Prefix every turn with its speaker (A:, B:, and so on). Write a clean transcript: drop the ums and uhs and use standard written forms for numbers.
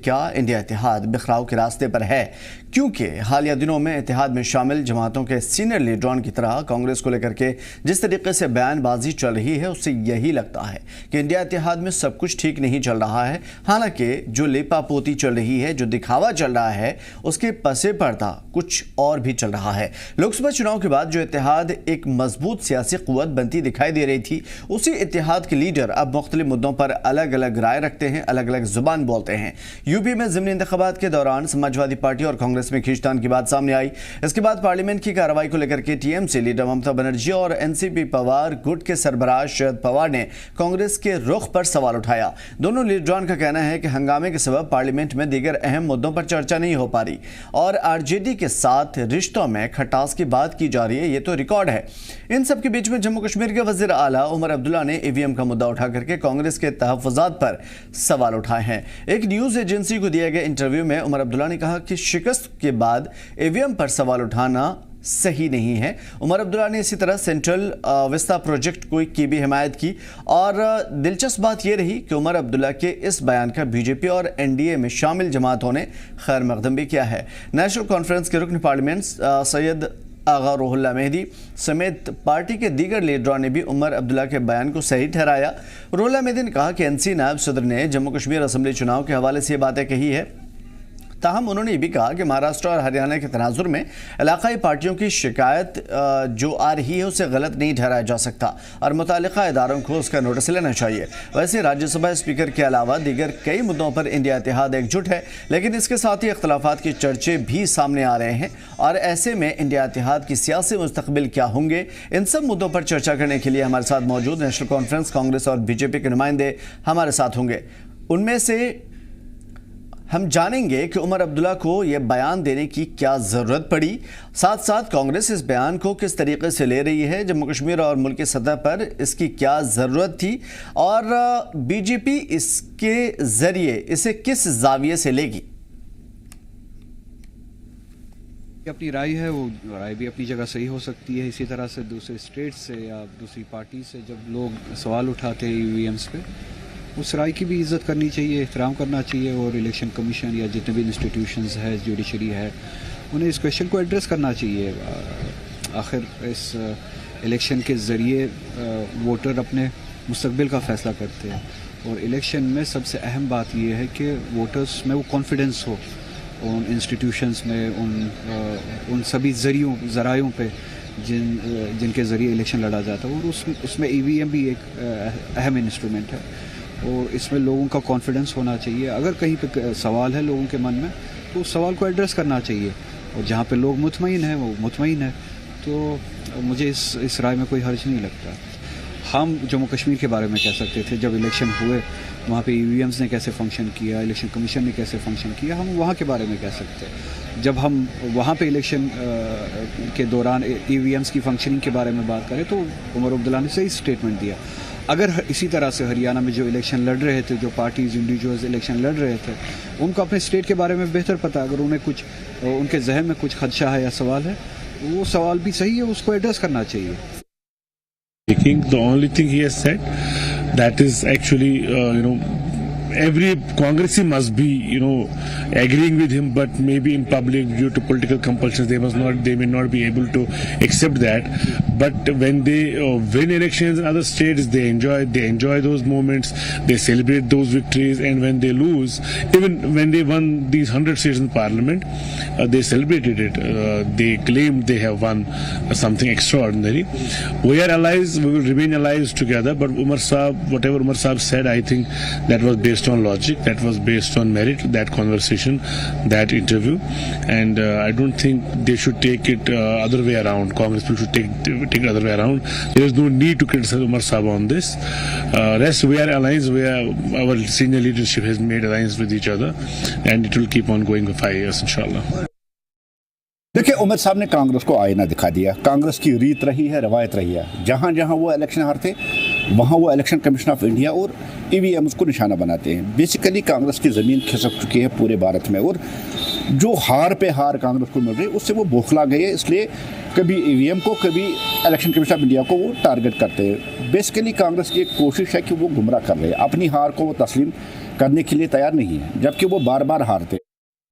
A: क्या इंडिया इत्तेहाद बिखराव के रास्ते पर है? क्योंकि हालिया दिनों में इत्तेहाद में शामिल जमातों के सीनियर लीडरान की तरह कांग्रेस को लेकर के जिस तरीके से बयानबाजी चल रही है, उससे यही लगता है कि इंडिया इत्तेहाद में सब कुछ ठीक नहीं चल रहा है। हालांकि जो लेपापोती चल रही है, जो दिखावा चल रहा है, उसके पसे पर्दा कुछ और भी चल रहा है। लोकसभा चुनाव के बाद जो इत्तेहाद एक मजबूत सियासी कुव्वत बनती दिखाई दे रही थी, उसी इत्तेहाद के लीडर अब मुख्तलिफ मुद्दों पर अलग अलग राय रखते हैं, अलग अलग जुबान बोलते हैं। यूपी में ज़िमनी इंतखाबात के दौरान समाजवादी पार्टी और कांग्रेस में खींचतान की बात सामने आई। इसके बाद पार्लियामेंट की कार्रवाई को लेकर के टीएमसी लीडर ममता बनर्जी और एनसीपी पवार गुट के सरबराह शरद पवार ने कांग्रेस के रुख पर सवाल उठाया। दोनों लीडरान का कहना है कि हंगामे के सबब पार्लियामेंट में दीगर अहम मुद्दों पर चर्चा नहीं हो पा रही और आरजेडी के साथ रिश्तों में खटास की बात की जा रही है, ये तो रिकॉर्ड है। इन सब के बीच में जम्मू कश्मीर के वजीर आला उमर अब्दुल्ला ने ईवीएम का मुद्दा उठा करके कांग्रेस के तहफ्फुज़ात पर सवाल उठाए हैं। एक न्यूज़ एजेंसी को दिए गए इंटरव्यू में उमर अब्दुल्ला ने कहा कि शिकस्त के बाद ईवीएम पर सवाल उठाना सही नहीं है। उमर अब्दुल्ला ने इसी तरह सेंट्रल विस्ता प्रोजेक्ट की भी हिमायत की और दिलचस्प बात यह रही कि उमर अब्दुल्ला के इस बयान का बीजेपी और एनडीए में शामिल जमातों ने खैर मकदम भी किया है। नेशनल कॉन्फ्रेंस के रुकन पार्लियामेंट सैयद आगा रुहुल्ला मेहदी समेत पार्टी के दीगर लीडरों ने भी उमर अब्दुल्ला के बयान को सही ठहराया। रुहुल्ला मेहदी ने कहा कि एनसी नायब सदर ने जम्मू कश्मीर असेंबली चुनाव के हवाले से ये बातें कही है। ताहम उन्होंने ये भी कहा कि महाराष्ट्र और हरियाणा के तनाजुर में इलाकाई पार्टियों की शिकायत जो आ रही है उसे गलत नहीं ठहराया जा सकता और मुतालिका इदारों को उसका नोटिस लेना चाहिए। वैसे राज्यसभा स्पीकर के अलावा दीगर कई मुद्दों पर इंडिया इत्तेहाद एकजुट है, लेकिन इसके साथ ही इख्तलाफात के चर्चे भी सामने आ रहे हैं और ऐसे में इंडिया इत्तेहाद की सियासी मुस्तकबिल क्या होंगे, इन सब मुद्दों पर चर्चा करने के लिए हमारे साथ मौजूद नेशनल कॉन्फ्रेंस, कांग्रेस और बीजेपी के नुमाइंदे हमारे साथ होंगे। उनमें से हम जानेंगे कि उमर अब्दुल्ला को यह बयान देने की क्या ज़रूरत पड़ी, साथ साथ कांग्रेस इस बयान को किस तरीके से ले रही है, जम्मू कश्मीर और मुल्क की सतह पर इसकी क्या ज़रूरत थी और बीजेपी इसके ज़रिए इसे किस जाविये से लेगी।
B: अपनी राय है, वो राय भी अपनी जगह सही हो सकती है। इसी तरह से दूसरे स्टेट से या दूसरी पार्टी से जब लोग सवाल उठाते हैं ईवीएम्स पे, उस राय की भी इज़्ज़त करनी चाहिए, एहतराम करना चाहिए और इलेक्शन कमीशन या जितने भी इंस्टीट्यूशंस है, जुडिशरी है, उन्हें इस क्वेश्चन को एड्रेस करना चाहिए। आखिर इस इलेक्शन के ज़रिए वोटर अपने मुस्तकबिल का फ़ैसला करते हैं और इलेक्शन में सबसे अहम बात यह है कि वोटर्स में वो कॉन्फिडेंस हो उन इंस्टीट्यूशंस में, उन सभी ज़रायों पे जिनके ज़रिए इलेक्शन लड़ा जाता है और उसमें ईवीएम भी एक अहम इंस्ट्रूमेंट है और इसमें लोगों का कॉन्फिडेंस होना चाहिए। अगर कहीं पे सवाल है लोगों के मन में तो उस सवाल को एड्रेस करना चाहिए और जहाँ पे लोग मुतमईन हैं वो मुतमईन है। तो मुझे इस राय में कोई हर्ज नहीं लगता। हम जम्मू कश्मीर के बारे में कह सकते थे, जब इलेक्शन हुए वहाँ पे ईवीएम्स ने कैसे फंक्शन किया, इलेक्शन कमीशन ने कैसे फंक्शन किया, हम वहाँ के बारे में कह सकते हैं। जब हम वहाँ पे इलेक्शन के दौरान ईवीएम्स की फंक्शनिंग के बारे में बात करें तो उमर अब्दुल्ला ने सही स्टेटमेंट दिया। अगर इसी तरह से हरियाणा में जो इलेक्शन लड़ रहे थे, जो पार्टीज इंडिविजुअल्स इलेक्शन लड़ रहे थे, उनको अपने स्टेट के बारे में बेहतर पता, अगर उन्हें कुछ उनके जहन में कुछ खदशा है या सवाल है, वो सवाल भी सही है, उसको एड्रेस करना चाहिए।
C: The only thing he has said that is actually every Congressee must be agreeing with him, but maybe in public due to political compulsions they may not be able to accept that. But when they win elections in other states, they enjoy those moments, they celebrate those victories, and when they lose, even when they won these 100 seats in parliament, they celebrated it. They claimed they have won something extraordinary. We are allies, we will remain allies together, but whatever Umar Saab said, I think that was based on logic, that was based on merit, that conversation, that interview, and I don't think they should take it other way around. Congress people should take it other way around. There is no need to criticize Umar Saab on this. Rest, we are allies, our senior leadership has made alliance with each other, and it will keep on going for 5 years, inshallah.
D: देखिए, उमर साहब ने कांग्रेस को आईना दिखा दिया। कांग्रेस की रीत रही है, रवायत रही है, जहाँ जहाँ वो इलेक्शन हारते वहाँ वो इलेक्शन कमीशन ऑफ इंडिया और ईवीएम्स को निशाना बनाते हैं। बेसिकली कांग्रेस की ज़मीन खिसक चुकी है पूरे भारत में और जो हार पे हार कांग्रेस को मिल रही है उससे वो बौखला गए, इसलिए कभी ईवीएम को कभी इलेक्शन कमीशन ऑफ इंडिया को वो टारगेट करते हैं। बेसिकली कांग्रेस की एक कोशिश है कि वो गुमराह कर रहे हैं, अपनी हार को वो तस्लीम करने के लिए तैयार नहीं है, जबकि वो बार बार हारते।